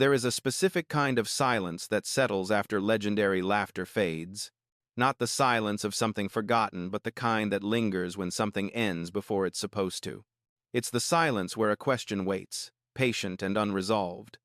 There is a specific kind of silence that settles after legendary laughter fades. Not the silence of something forgotten, but the kind that lingers when something ends before it's supposed to. It's the silence where a question waits, patient and unresolved.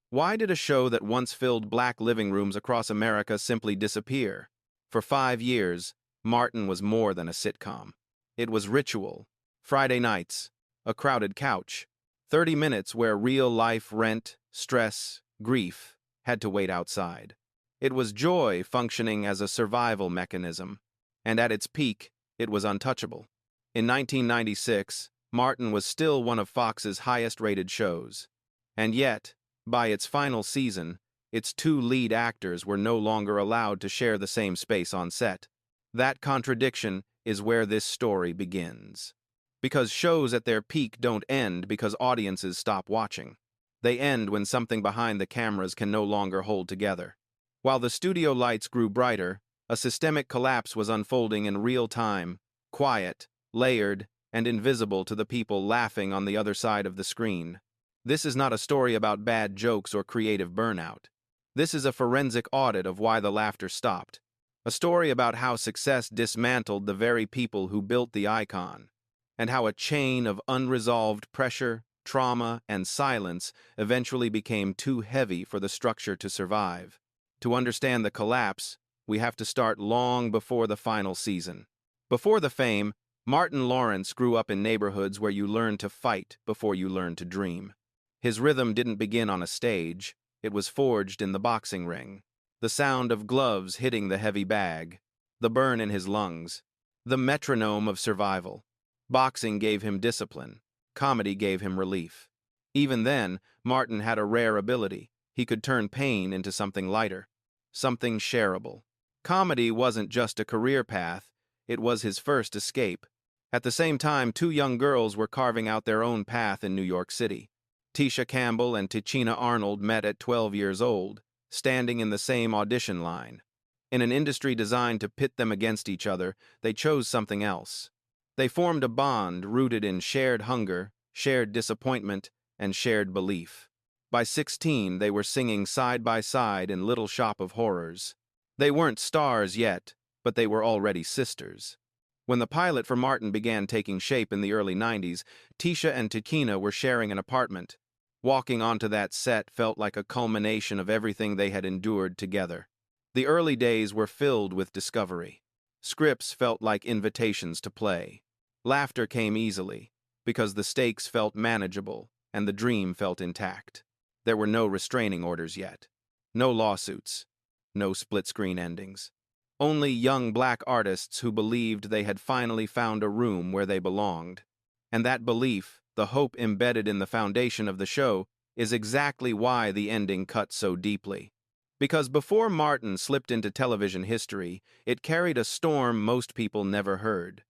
Why did a show that once filled black living rooms across America simply disappear? For 5 years, Martin was more than a sitcom. It was ritual, Friday nights, a crowded couch, 30 minutes where real life rent, stress, grief had to wait outside. It was joy functioning as a survival mechanism, and at its peak, it was untouchable. In 1996, Martin was still one of Fox's highest-rated shows. And yet, by its final season, its two lead actors were no longer allowed to share the same space on set. That contradiction is where this story begins. Because shows at their peak don't end because audiences stop watching. They end when something behind the cameras can no longer hold together. While the studio lights grew brighter, a systemic collapse was unfolding in real time, quiet, layered, and invisible to the people laughing on the other side of the screen. This is not a story about bad jokes or creative burnout. This is a forensic audit of why the laughter stopped. A story about how success dismantled the very people who built the icon, and how a chain of unresolved pressure, trauma, and silence eventually became too heavy for the structure to survive. To understand the collapse, we have to start long before the final season. Before the fame, Martin Lawrence grew up in neighborhoods where you learn to fight before you learn to dream. His rhythm didn't begin on a stage, it was forged in the boxing ring. The sound of gloves hitting the heavy bag, the burn in his lungs, the metronome of survival. Boxing gave him discipline. Comedy gave him relief. Even then, Martin had a rare ability. He could turn pain into something lighter, something shareable. Comedy wasn't just a career path, it was his first escape. At the same time, two young girls were carving out their own path in New York City. Tisha Campbell and Gina Arnold met at 12 years old, standing in the same audition line. In an industry designed to pit them against each other, they chose something else. They formed a bond rooted in shared hunger, shared disappointment, and shared belief. By 16, they were singing side by side in Little Shop of Horrors. They weren't stars yet, but they were already sisters. When the pilot for Martin began taking shape in the early 90s, Tisha and Gina were sharing an apartment. Walking onto that set felt like a culmination of everything they had endured together. The early days were filled with discovery. Scripts felt like invitations to play. Laughter came easily, because the stakes felt manageable and the dream felt intact. There were no restraining orders yet. No lawsuits. No split-screen endings. Only young black artists who believed they had finally found a room where they belonged. And that belief, the hope embedded in the foundation of the show, is exactly why the ending cut so deeply. Because before Martin slipped into television history, it carried a storm most people never heard.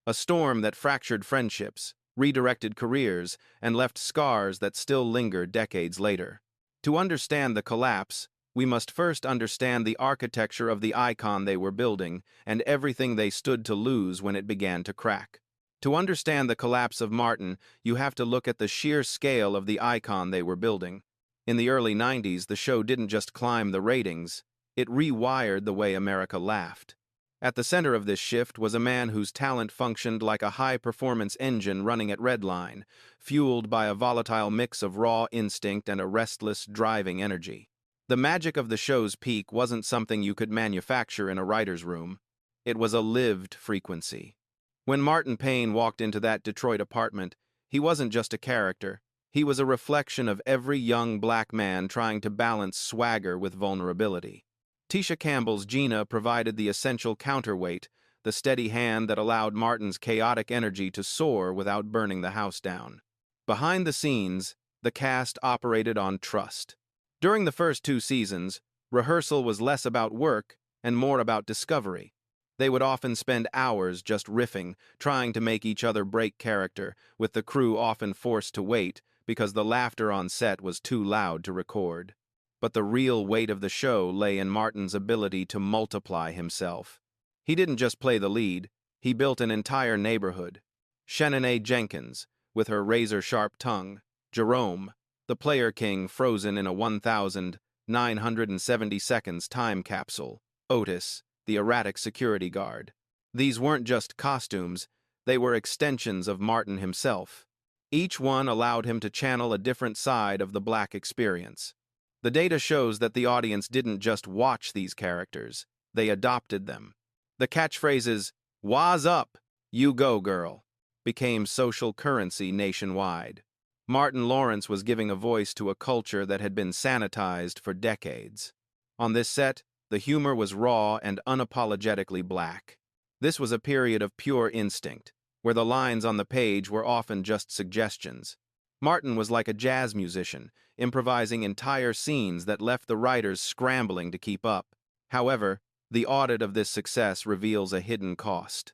A storm that fractured friendships, redirected careers, and left scars that still linger decades later. To understand the collapse, we must first understand the architecture of the icon they were building and everything they stood to lose when it began to crack. To understand the collapse of Martin, you have to look at the sheer scale of the icon they were building. In the early 90s, the show didn't just climb the ratings, it rewired the way America laughed. At the center of this shift was a man whose talent functioned like a high-performance engine running at redline, fueled by a volatile mix of raw instinct and a restless, driving energy. The magic of the show's peak wasn't something you could manufacture in a writer's room. It was a lived frequency. When Martin Payne walked into that Detroit apartment, he wasn't just a character. He was a reflection of every young black man trying to balance swagger with vulnerability. Tisha Campbell's Gina provided the essential counterweight, the steady hand that allowed Martin's chaotic energy to soar without burning the house down. Behind the scenes, the cast operated on trust. During the first 2 seasons, rehearsal was less about work and more about discovery. They would often spend hours just riffing, trying to make each other break character, with the crew often forced to wait because the laughter on set was too loud to record. But the real weight of the show lay in Martin's ability to multiply himself. He didn't just play the lead, he built an entire neighborhood. Sheneneh Jenkins, with her razor-sharp tongue, Jerome, the player king frozen in a 1,970 seconds time capsule, Otis, the erratic security guard. These weren't just costumes, they were extensions of Martin himself. Each one allowed him to channel a different side of the Black experience. The data shows that the audience didn't just watch these characters, they adopted them. The catchphrases, "Waz up, you go girl," became social currency nationwide. Martin Lawrence was giving a voice to a culture that had been sanitized for decades. On this set, the humor was raw and unapologetically Black. This was a period of pure instinct, where the lines on the page were often just suggestions. Martin was like a jazz musician, improvising entire scenes that left the writers scrambling to keep up. However, the audit of this success reveals a hidden cost.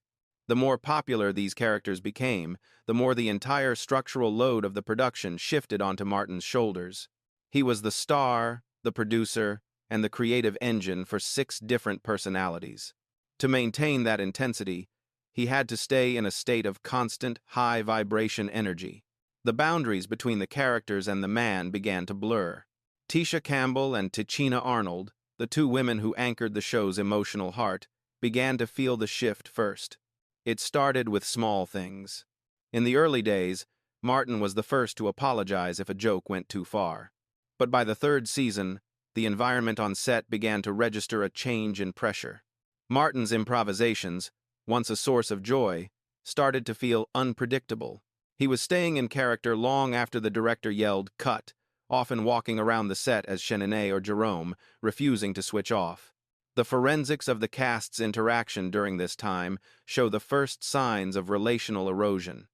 The more popular these characters became, the more the entire structural load of the production shifted onto Martin's shoulders. He was the star, the producer, and the creative engine for 6 different personalities. To maintain that intensity, he had to stay in a state of constant, high-vibration energy. The boundaries between the characters and the man began to blur. Tisha Campbell and Gina Arnold, the 2 women who anchored the show's emotional heart, began to feel the shift first. It started with small things. In the early days, Martin was the first to apologize if a joke went too far. But by the 3rd season, the environment on set began to register a change in pressure. Martin's improvisations, once a source of joy, started to feel unpredictable. He was staying in character long after the director yelled, "Cut," often walking around the set as Sheneneh or Jerome, refusing to switch off. The forensics of the cast's interaction during this time show the first signs of relational erosion.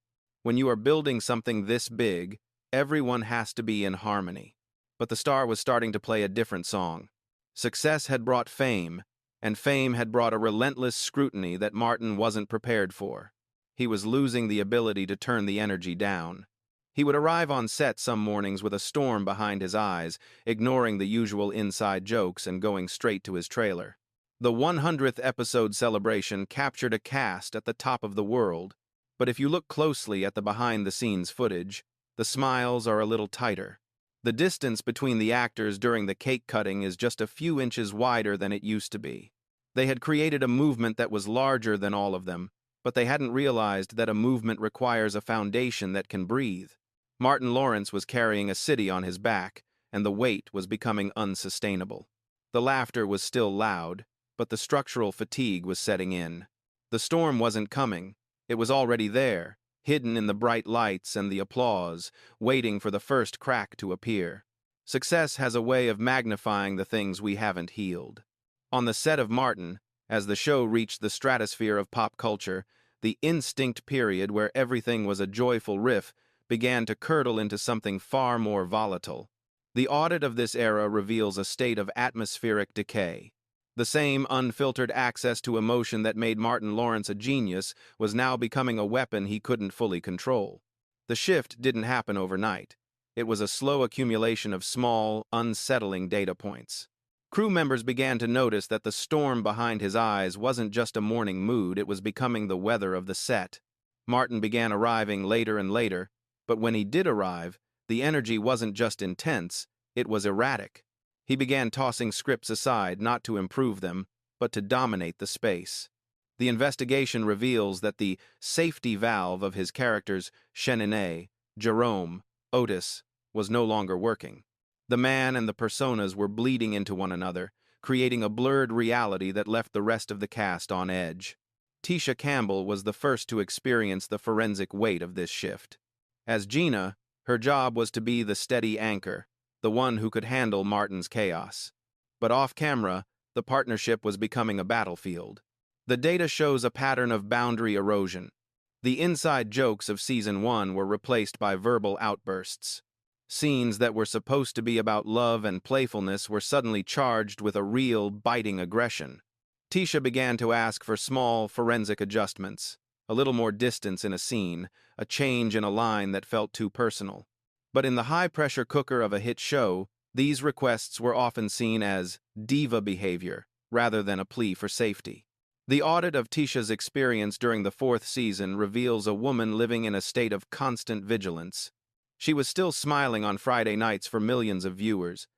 When you are building something this big, everyone has to be in harmony. But the star was starting to play a different song. Success had brought fame, and fame had brought a relentless scrutiny that Martin wasn't prepared for. He was losing the ability to turn the energy down. He would arrive on set some mornings with a storm behind his eyes, ignoring the usual inside jokes and going straight to his trailer. The 100th episode celebration captured a cast at the top of the world, but if you look closely at the behind-the-scenes footage, the smiles are a little tighter. The distance between the actors during the cake cutting is just a few inches wider than it used to be. They had created a movement that was larger than all of them, but they hadn't realized that a movement requires a foundation that can breathe. Martin Lawrence was carrying a city on his back, and the weight was becoming unsustainable. The laughter was still loud, but the structural fatigue was setting in. The storm wasn't coming. It was already there, hidden in the bright lights and the applause, waiting for the first crack to appear. Success has a way of magnifying the things we haven't healed. On the set of Martin, as the show reached the stratosphere of pop culture, the instinct period where everything was a joyful riff began to curdle into something far more volatile. The audit of this era reveals a state of atmospheric decay. The same unfiltered access to emotion that made Martin Lawrence a genius was now becoming a weapon he couldn't fully control. The shift didn't happen overnight. It was a slow accumulation of small, unsettling data points. Crew members began to notice that the storm behind his eyes wasn't just a morning mood, it was becoming the weather of the set. Martin began arriving later and later, but when he did arrive, the energy wasn't just intense, it was erratic. He began tossing scripts aside not to improve them, but to dominate the space. The investigation reveals that the safety valve of his characters, Sheneneh, Jerome, Otis, was no longer working. The man and the personas were bleeding into one another, creating a blurred reality that left the rest of the cast on edge. Tisha Campbell was the first to experience the forensic weight of this shift. As Gina, her job was to be the steady anchor, the one who could handle Martin's chaos. But off-camera, the partnership was becoming a battlefield. The data shows a pattern of boundary erosion. The inside jokes of Season 1 were replaced by verbal outbursts. Scenes that were supposed to be about love and playfulness were suddenly charged with a real, biting aggression. Tisha began to ask for small, forensic adjustments, a little more distance in a scene, a change in a line that felt too personal. But in the high-pressure cooker of a hit show, these requests were often seen as diva behavior, rather than a plea for safety. The audit of Tisha's experience during the 4th season reveals a woman living in a state of constant vigilance. She was still smiling on Friday nights for millions of viewers,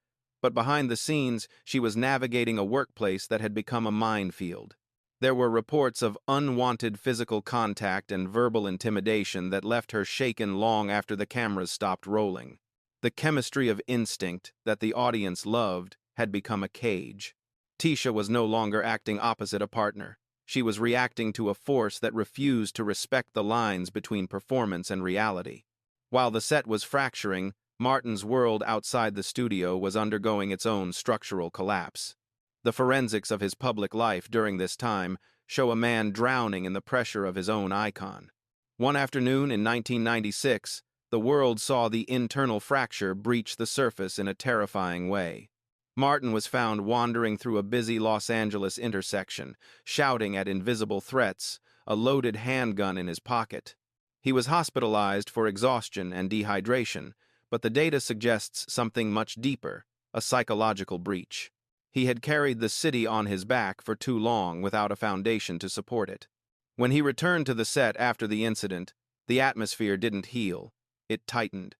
but behind the scenes, she was navigating a workplace that had become a minefield. There were reports of unwanted physical contact and verbal intimidation that left her shaken long after the cameras stopped rolling. The chemistry of instinct that the audience loved had become a cage. Tisha was no longer acting opposite a partner. She was reacting to a force that refused to respect the lines between performance and reality. While the set was fracturing, Martin's world outside the studio was undergoing its own structural collapse. The forensics of his public life during this time show a man drowning in the pressure of his own icon. One afternoon in 1996, the world saw the internal fracture breach the surface in a terrifying way. Martin was found wandering through a busy Los Angeles intersection, shouting at invisible threats, a loaded handgun in his pocket. He was hospitalized for exhaustion and dehydration, but the data suggests something much deeper, a psychological breach. He had carried the city on his back for too long without a foundation to support it. When he returned to the set after the incident, the atmosphere didn't heal, it tightened.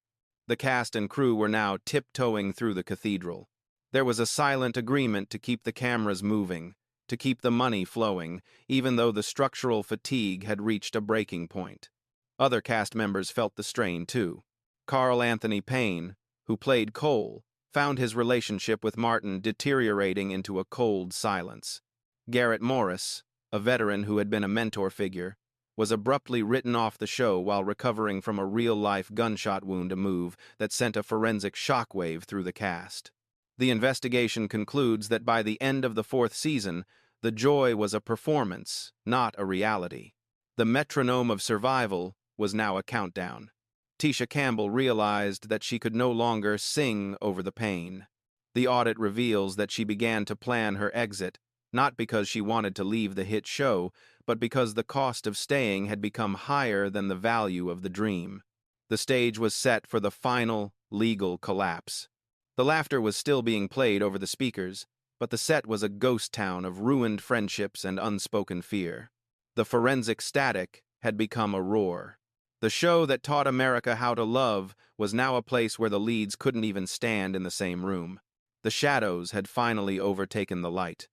The cast and crew were now tiptoeing through the cathedral. There was a silent agreement to keep the cameras moving, to keep the money flowing, even though the structural fatigue had reached a breaking point. Other cast members felt the strain, too. Carl Anthony Payne, who played Cole, found his relationship with Martin deteriorating into a cold silence. Garrett Morris, a veteran who had been a mentor figure, was abruptly written off the show while recovering from a real-life gunshot wound, a move that sent a forensic shockwave through the cast. The investigation concludes that by the end of the fourth season, the joy was a performance, not a reality. The metronome of survival was now a countdown. Tisha Campbell realized that she could no longer sing over the pain. The audit reveals that she began to plan her exit, not because she wanted to leave the hit show, but because the cost of staying had become higher than the value of the dream. The stage was set for the final, legal collapse. The laughter was still being played over the speakers, but the set was a ghost town of ruined friendships and unspoken fear. The forensic static had become a roar. The show that taught America how to love was now a place where the leads couldn't even stand in the same room. The shadows had finally overtaken the light.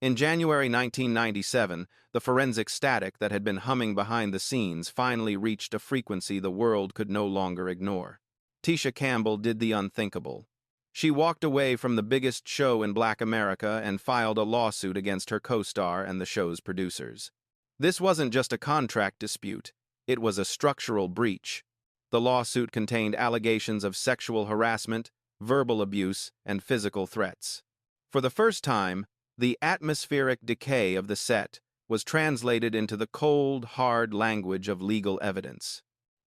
In January 1997, the forensic static that had been humming behind the scenes finally reached a frequency the world could no longer ignore. Tisha Campbell did the unthinkable. She walked away from the biggest show in Black America and filed a lawsuit against her co-star and the show's producers. This wasn't just a contract dispute. It was a structural breach. The lawsuit contained allegations of sexual harassment, verbal abuse, and physical threats. For the first time, the atmospheric decay of the set was translated into the cold, hard language of legal evidence.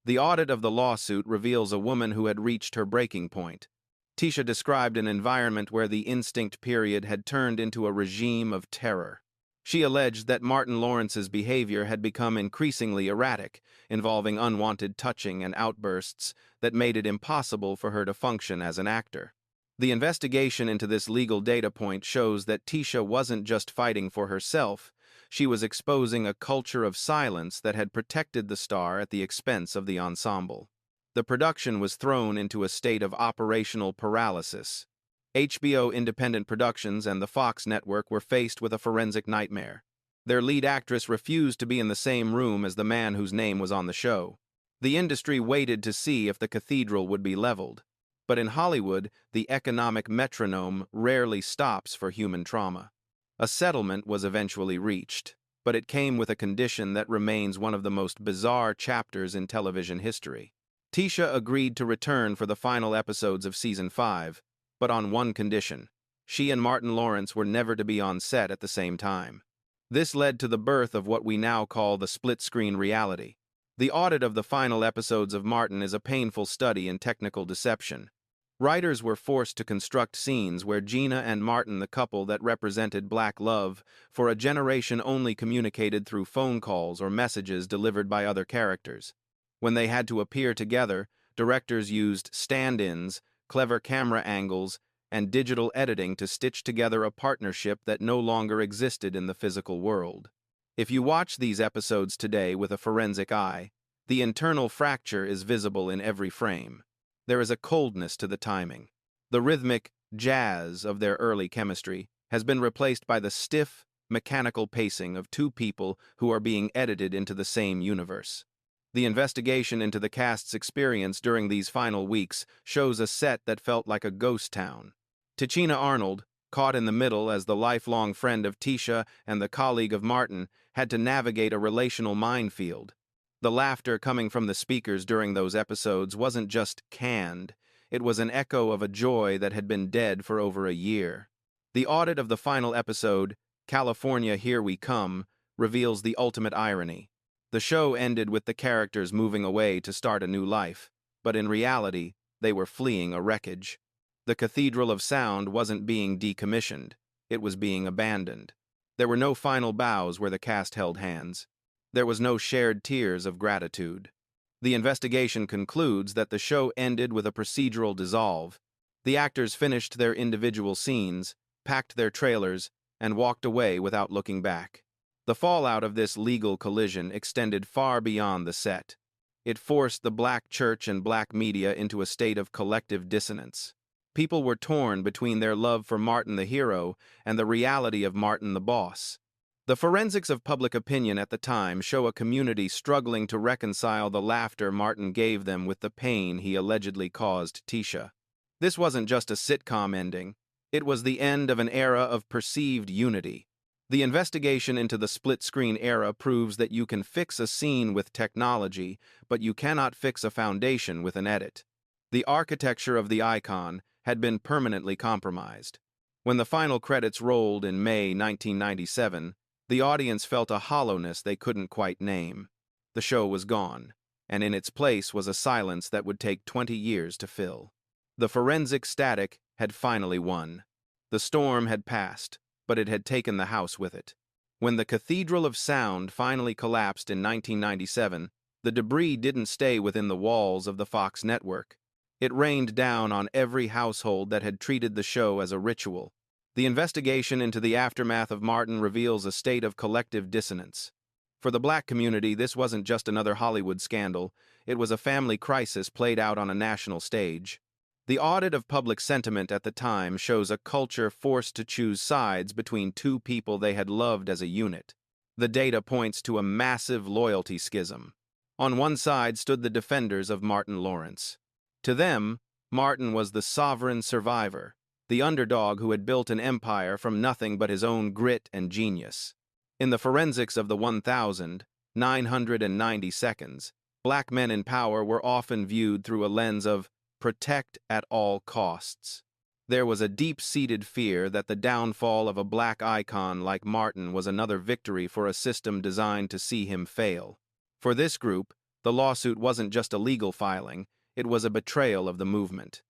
The audit of the lawsuit reveals a woman who had reached her breaking point. Tisha described an environment where the instinct period had turned into a regime of terror. She alleged that Martin Lawrence's behavior had become increasingly erratic, involving unwanted touching and outbursts that made it impossible for her to function as an actor. The investigation into this legal data point shows that Tisha wasn't just fighting for herself, she was exposing a culture of silence that had protected the star at the expense of the ensemble. The production was thrown into a state of operational paralysis. HBO Independent Productions and the Fox network were faced with a forensic nightmare. Their lead actress refused to be in the same room as the man whose name was on the show. The industry waited to see if the cathedral would be leveled. But in Hollywood, the economic metronome rarely stops for human trauma. A settlement was eventually reached, but it came with a condition that remains one of the most bizarre chapters in television history. Tisha agreed to return for the final episodes of Season 5, but on one condition. She and Martin Lawrence were never to be on set at the same time. This led to the birth of what we now call the split-screen reality. The audit of the final episodes of Martin is a painful study in technical deception. Writers were forced to construct scenes where Gina and Martin, the couple that represented Black love, for a generation only communicated through phone calls or messages delivered by other characters. When they had to appear together, directors used stand-ins, clever camera angles, and digital editing to stitch together a partnership that no longer existed in the physical world. If you watch these episodes today with a forensic eye, the internal fracture is visible in every frame. There is a coldness to the timing. The rhythmic jazz of their early chemistry has been replaced by the stiff, mechanical pacing of two people who are being edited into the same universe. The investigation into the cast's experience during these final weeks shows a set that felt like a ghost town. Tichina Arnold, caught in the middle as the lifelong friend of Tisha and the colleague of Martin, had to navigate a relational minefield. The laughter coming from the speakers during those episodes wasn't just canned, it was an echo of a joy that had been dead for over a year. The audit of the final episode, California, Here We Come, reveals the ultimate irony. The show ended with the characters moving away to start a new life, but in reality, they were fleeing a wreckage. The Cathedral of Sound wasn't being decommissioned, it was being abandoned. There were no final bows where the cast held hands. There was no shared tears of gratitude. The investigation concludes that the show ended with a procedural dissolve. The actors finished their individual scenes, packed their trailers, and walked away without looking back. The fallout of this legal collision extended far beyond the set. It forced the black church and black media into a state of collective dissonance. People were torn between their love for Martin the hero and the reality of Martin the boss. The forensics of public opinion at the time show a community struggling to reconcile the laughter Martin gave them with the pain he allegedly caused Tisha. This wasn't just a sitcom ending, it was the end of an era of perceived unity. The investigation into the split-screen era proves that you can fix a scene with technology, but you cannot fix a foundation with an edit. The architecture of the icon had been permanently compromised. When the final credits rolled in May 1997, the audience felt a hollowness they couldn't quite name. The show was gone, and in its place was a silence that would take 20 years to fill. The forensic static had finally won. The storm had passed, but it had taken the house with it. When the Cathedral of Sound finally collapsed in 1997, the debris didn't stay within the walls of the Fox network. It rained down on every household that had treated the show as a ritual. The investigation into the aftermath of Martin reveals a state of collective dissonance. For the black community, this wasn't just another Hollywood scandal, it was a family crisis played out on a national stage. The audit of public sentiment at the time shows a culture forced to choose sides between two people they had loved as a unit. The data points to a massive loyalty schism. On one side stood the defenders of Martin Lawrence. To them, Martin was the sovereign survivor, the underdog who had built an empire from nothing but his own grit and genius. In the forensics of the 1,990 seconds, black men in power were often viewed through a lens of protect at all costs. There was a deep-seated fear that the downfall of a black icon like Martin was another victory for a system designed to see him fail. For this group, the lawsuit wasn't just a legal filing, it was a betrayal of the movement.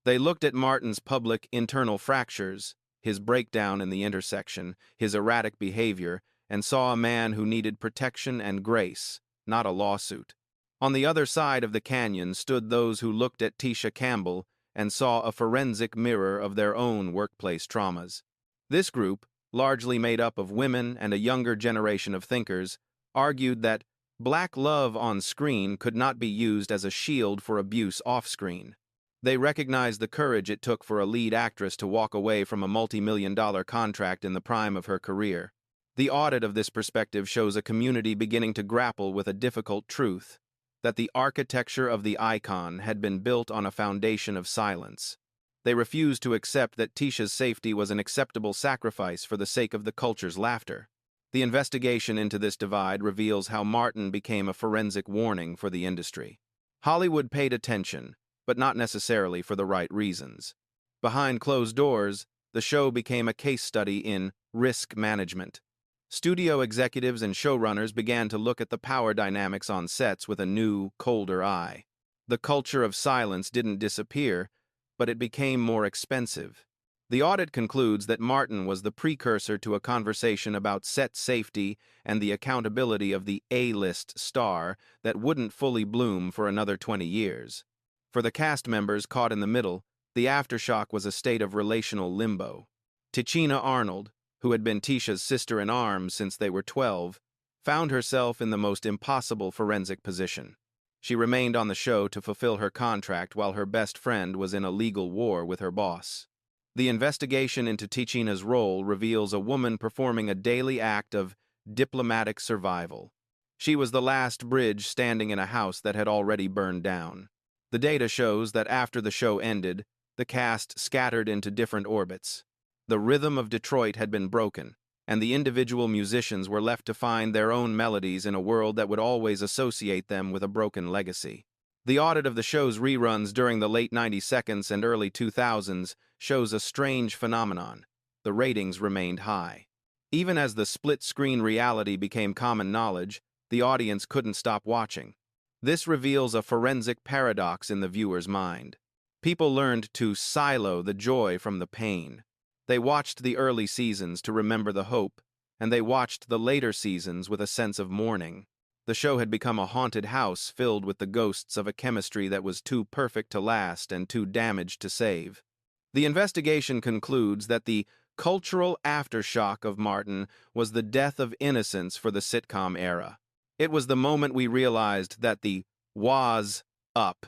They looked at Martin's public internal fractures, his breakdown in the intersection, his erratic behavior, and saw a man who needed protection and grace, not a lawsuit. On the other side of the canyon stood those who looked at Tisha Campbell and saw a forensic mirror of their own workplace traumas. This group, largely made up of women and a younger generation of thinkers, argued that black love on screen could not be used as a shield for abuse off-screen. They recognized the courage it took for a lead actress to walk away from a multi-million-dollar contract in the prime of her career. The audit of this perspective shows a community beginning to grapple with a difficult truth, that the architecture of the icon had been built on a foundation of silence. They refused to accept that Tisha's safety was an acceptable sacrifice for the sake of the culture's laughter. The investigation into this divide reveals how Martin became a forensic warning for the industry. Hollywood paid attention, but not necessarily for the right reasons. Behind closed doors, the show became a case study in risk management. Studio executives and showrunners began to look at the power dynamics on sets with a new, colder eye. The culture of silence didn't disappear, but it became more expensive. The audit concludes that Martin was the precursor to a conversation about set safety and the accountability of the A-list star that wouldn't fully bloom for another 20 years. For the cast members caught in the middle, the aftershock was a state of relational limbo. Tichina Arnold, who had been Tisha's sister-in-arms since they were 12, found herself in the most impossible forensic position. She remained on the show to fulfill her contract while her best friend was in a legal war with her boss. The investigation into Tichina's role reveals a woman performing a daily act of diplomatic survival. She was the last bridge standing in a house that had already burned down. The data shows that after the show ended, the cast scattered into different orbits. The rhythm of Detroit had been broken, and the individual musicians were left to find their own melodies in a world that would always associate them with a broken legacy. The audit of the show's reruns during the late 90s and early 2000s shows a strange phenomenon. The ratings remained high. Even as the split-screen reality became common knowledge, the audience couldn't stop watching. This reveals a forensic paradox in the viewer's mind. People learned to silo the joy from the pain. They watched the early seasons to remember the hope, and they watched the later seasons with a sense of mourning. The show had become a haunted house filled with the ghosts of a chemistry that was too perfect to last and too damaged to save. The investigation concludes that the cultural aftershock of Martin was the death of innocence for the sitcom era. It was the moment we realized that the "was up"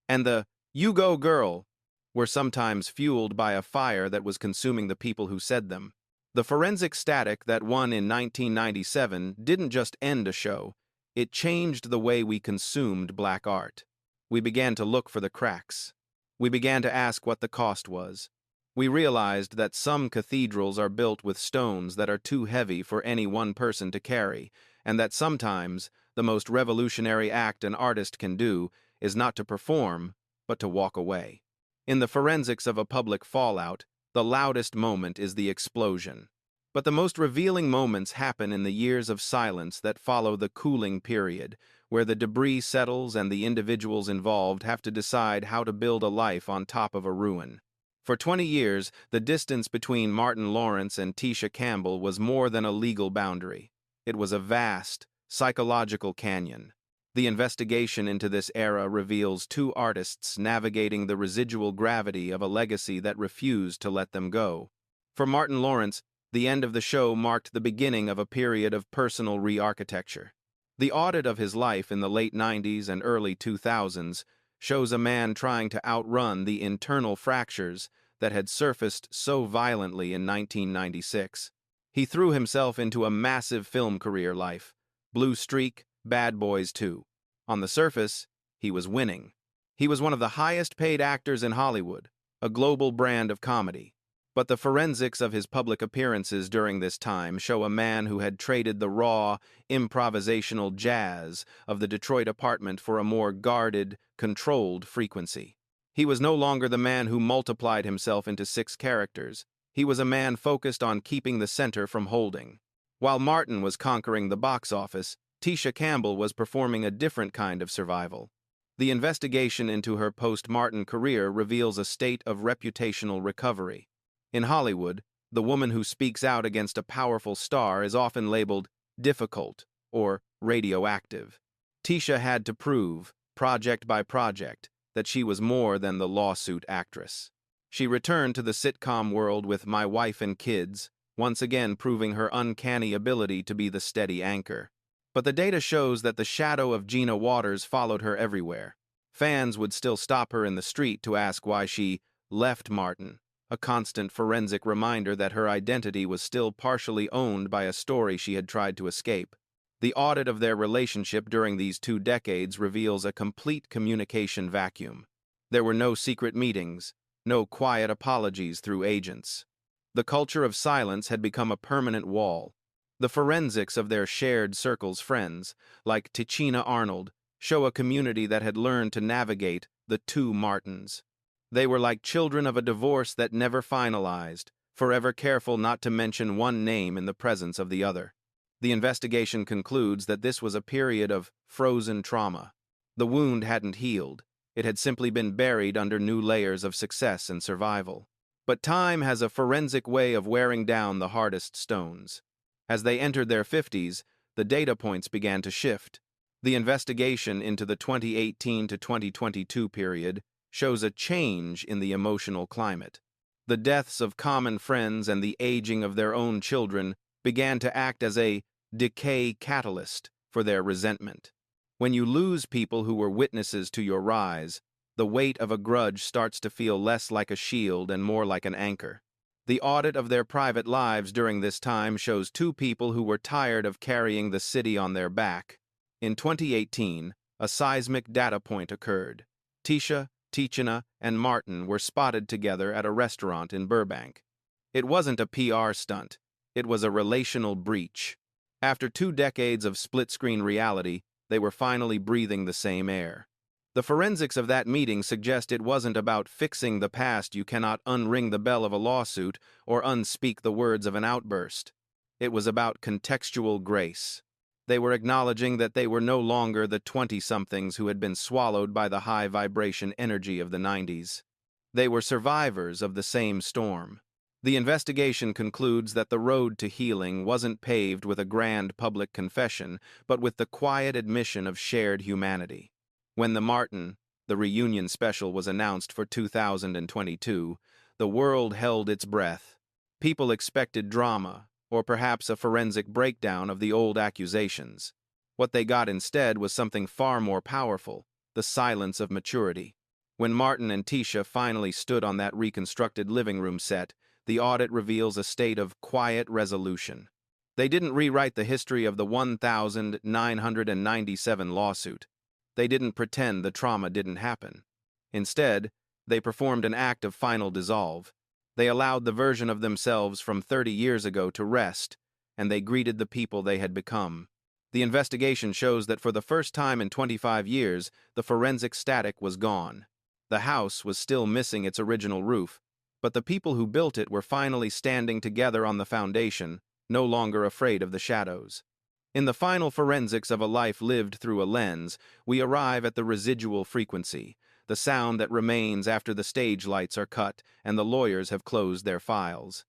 and the "you go girl" were sometimes fueled by a fire that was consuming the people who said them. The forensic static that won in 1997 didn't just end a show, it changed the way we consumed black art. We began to look for the cracks. We began to ask what the cost was. We realized that some cathedrals are built with stones that are too heavy for any one person to carry, and that sometimes the most revolutionary act an artist can do is not to perform, but to walk away. In the forensics of a public fallout, the loudest moment is the explosion. But the most revealing moments happen in the years of silence that follow the cooling period, where the debris settles and the individuals involved have to decide how to build a life on top of a ruin. For 20 years, the distance between Martin Lawrence and Tisha Campbell was more than a legal boundary. It was a vast, psychological canyon. The investigation into this era reveals two artists navigating the residual gravity of a legacy that refused to let them go. For Martin Lawrence, the end of the show marked the beginning of a period of personal re-architecture. The audit of his life in the late 90s and early 2000s shows a man trying to outrun the internal fractures that had surfaced so violently in 1996. He threw himself into a massive film career life, Blue Streak, Bad Boys 2. On the surface, he was winning. He was one of the highest-paid actors in Hollywood, a global brand of comedy. But the forensics of his public appearances during this time show a man who had traded the raw, improvisational jazz of the Detroit apartment for a more guarded, controlled frequency. He was no longer the man who multiplied himself into 6 characters. He was a man focused on keeping the center from holding. While Martin was conquering the box office, Tisha Campbell was performing a different kind of survival. The investigation into her post-Martin career reveals a state of reputational recovery. In Hollywood, the woman who speaks out against a powerful star is often labeled difficult or radioactive. Tisha had to prove, project by project, that she was more than the lawsuit actress. She returned to the sitcom world with My Wife and Kids, once again proving her uncanny ability to be the steady anchor. But the data shows that the shadow of Gina Waters followed her everywhere. Fans would still stop her in the street to ask why she left Martin, a constant forensic reminder that her identity was still partially owned by a story she had tried to escape. The audit of their relationship during these 2 decades reveals a complete communication vacuum. There were no secret meetings, no quiet apologies through agents. The culture of silence had become a permanent wall. The forensics of their shared circle's friends, like Tichina Arnold, show a community that had learned to navigate the 2 Martins. They were like children of a divorce that never finalized, forever careful not to mention one name in the presence of the other. The investigation concludes that this was a period of frozen trauma. The wound hadn't healed. It had simply been buried under new layers of success and survival. But time has a forensic way of wearing down the hardest stones. As they entered their 50s, the data points began to shift. The investigation into the 2018 to 2022 period shows a change in the emotional climate. The deaths of common friends and the aging of their own children began to act as a decay catalyst for their resentment. When you lose people who were witnesses to your rise, the weight of a grudge starts to feel less like a shield and more like an anchor. The audit of their private lives during this time shows two people who were tired of carrying the city on their back. In 2018, a seismic data point occurred. Tisha, and Martin were spotted together at a restaurant in Burbank. It wasn't a PR stunt. It was a relational breach. After 2 decades of split-screen reality, they were finally breathing the same air. The forensics of that meeting suggest it wasn't about fixing the past. You cannot unring the bell of a lawsuit or unspeak the words of an outburst. It was about contextual grace. They were acknowledging that they were no longer the 20-somethings who had been swallowed by the high-vibration energy of the 90s. They were survivors of the same storm. The investigation concludes that the road to healing wasn't paved with a grand public confession, but with the quiet admission of shared humanity. When the reunion special was announced for 2022, the world held its breath. People expected drama, or perhaps a forensic breakdown of the old accusations. What they got instead was something far more powerful: the silence of maturity. When Martin and Tisha finally stood on that reconstructed living room set, the audit reveals a state of quiet resolution. They didn't rewrite the history of the 1997 lawsuit. They didn't pretend the trauma didn't happen. Instead, they performed an act of final dissolve. They allowed the version of themselves from 30 years ago to rest, and they greeted the people they had become. The investigation shows that for the first time in 25 years, the forensic static was gone. The house was still missing its original roof, but the people who built it were finally standing together on the foundation, no longer afraid of the shadows. In the final forensics of a life lived through a lens, we arrive at the residual frequency, the sound that remains after the stage lights are cut and the lawyers have closed their files.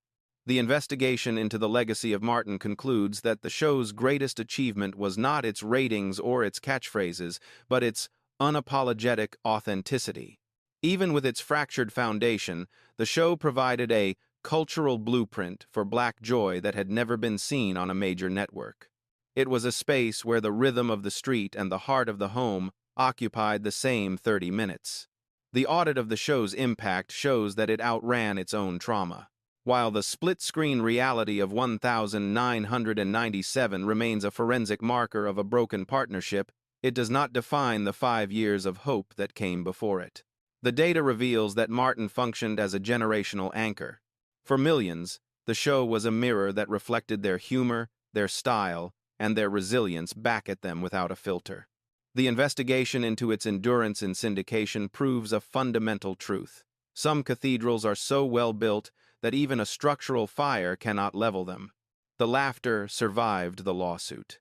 The investigation into the legacy of Martin concludes that the show's greatest achievement was not its ratings or its catchphrases, but its unapologetic authenticity. Even with its fractured foundation, the show provided a cultural blueprint for Black joy that had never been seen on a major network. It was a space where the rhythm of the street and the heart of the home occupied the same 30 minutes. The audit of the show's impact shows that it outran its own trauma. While the split-screen reality of 1997 remains a forensic marker of a broken partnership, it does not define the 5 years of hope that came before it. The data reveals that Martin functioned as a generational anchor. For millions, the show was a mirror that reflected their humor, their style, and their resilience back at them without a filter. The investigation into its endurance in syndication proves a fundamental truth. Some cathedrals are so well built that even a structural fire cannot level them. The laughter survived the lawsuit.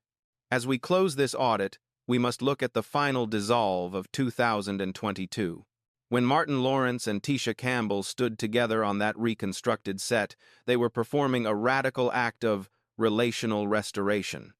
As we close this audit, we must look at the final dissolve of 2022. When Martin Lawrence and Tisha Campbell stood together on that reconstructed set, they were performing a radical act of relational restoration.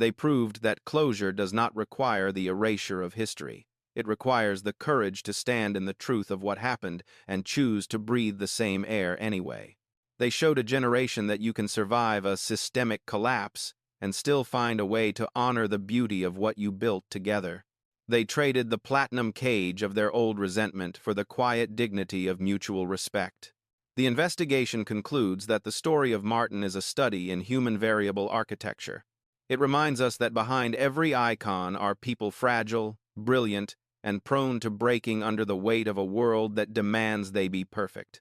They proved that closure does not require the erasure of history. It requires the courage to stand in the truth of what happened and choose to breathe the same air anyway. They showed a generation that you can survive a systemic collapse and still find a way to honor the beauty of what you built together. They traded the platinum cage of their old resentment for the quiet dignity of mutual respect. The investigation concludes that the story of Martin is a study in human variable architecture. It reminds us that behind every icon are people fragile, brilliant, and prone to breaking under the weight of a world that demands they be perfect.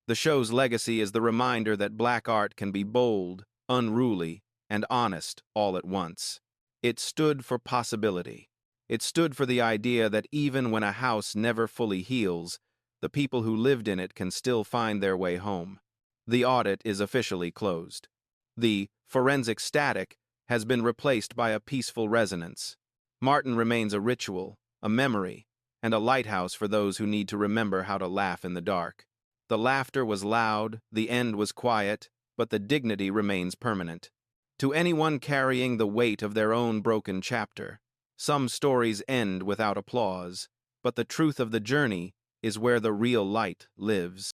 The show's legacy is the reminder that Black art can be bold, unruly, and honest all at once. It stood for possibility. It stood for the idea that even when a house never fully heals, the people who lived in it can still find their way home. The audit is officially closed. The forensic static has been replaced by a peaceful resonance. Martin remains a ritual, a memory, and a lighthouse for those who need to remember how to laugh in the dark. The laughter was loud, the end was quiet, but the dignity remains permanent. To anyone carrying the weight of their own broken chapter, some stories end without applause, but the truth of the journey is where the real light lives.